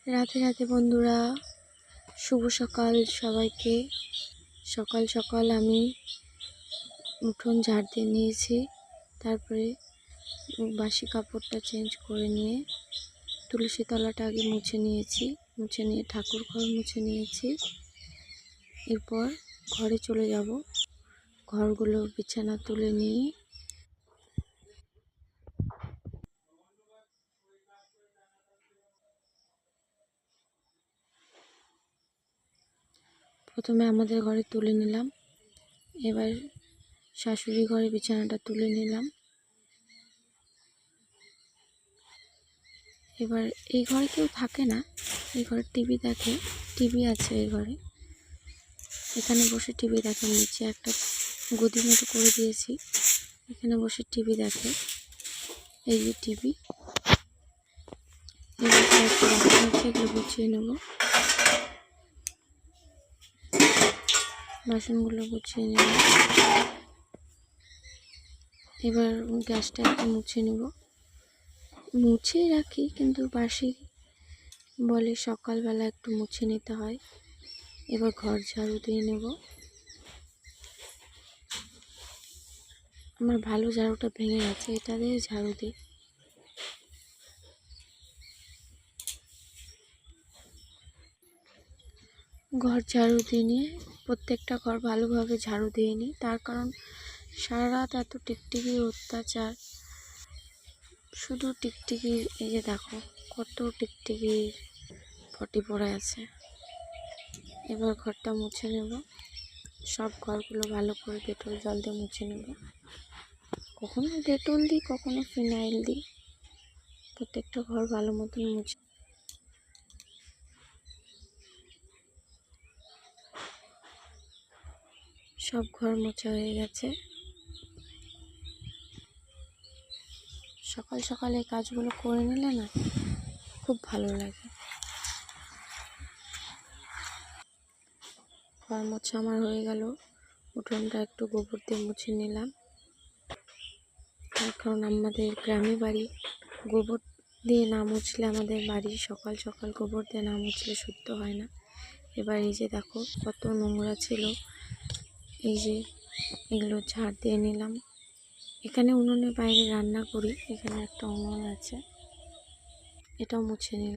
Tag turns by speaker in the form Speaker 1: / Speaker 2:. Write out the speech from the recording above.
Speaker 1: রাধে রাধে বন্ধুরা, শুভ সকাল সবাইকে। সকাল সকাল আমি উঠোন ঝাড় দিয়ে নিয়েছি। তারপরে বাসি কাপড়টা চেঞ্জ করে নিয়ে তুলসী তলাটা আগে মুছে নিয়েছি। মুছে নিয়ে ঠাকুর ঘর মুছে নিয়েছি। এরপর ঘরে চলে যাব। ঘরগুলো বিছানা তুলে নিয়ে প্রথমে আমাদের ঘরে তুলে নিলাম। এবার শাশুড়ি ঘরে বিছানাটা তুলে নিলাম। এবার এই ঘরে কেউ থাকে না, এই ঘরে টিভি দেখে। টিভি আছে এই ঘরে, এখানে বসে টিভি দেখে। নিচে একটা গদি মতো করে দিয়েছি, এখানে বসে টিভি দেখে। এই যে টিভি। এবার বাসন আছে, এগুলো গুছিয়ে নেব। বাসনগুলো গুছিয়ে নেব। এবার গ্যাসটা একটু মুছে নেব। মুছে রাখি, কিন্তু বাসি বলে সকালবেলা একটু মুছে নিতে হয়। এবার ঘর ঝাড়ু দিয়ে নেব। আমার ভালো ঝাড়ুটা ভেঙে গেছে, এটা দিয়ে ঝাড়ু দিই। ঘর ঝাড়ু দিয়ে নিয়ে প্রত্যেকটা ঘর ভালোভাবে ঝাড়ু দিয়ে নিই। তার কারণ সারা রাত এত টিকটিকির অত্যাচার, শুধু টিকটিকির। এই যে দেখো কত টিকটিকির পটি পড়ে আছে। এবার ঘরটা মুছে নেব। সব ঘরগুলো ভালো করে ডেটল জল দিয়ে মুছে নেব। কখনো ডেটল দিই, কখনো ফিনাইল দিই। প্রত্যেকটা ঘর ভালো মতন মুছে সব ঘর মোছা হয়ে গেছে। সকাল সকাল এই কাজগুলো করে নিলে না খুব ভালো লাগে। ঘর মোছা আমার হয়ে গেল। উঠোনটা একটু গোবর দিয়ে মুছে নিলাম, তার কারণ আমাদের গ্রামে বাড়ি। গোবর দিয়ে না মুছলে আমাদের বাড়ি সকাল সকাল গোবর দিয়ে না মুছলে শুদ্ধ হয় না। এবার এই যে দেখো কত নোংরা ছিল, এই যে এগুলো ঝাড় দিয়ে নিলাম। এখানে উনুনের বাইরে রান্না করি, এখানে একটা উনুন আছে, এটাও মুছে নিলাম।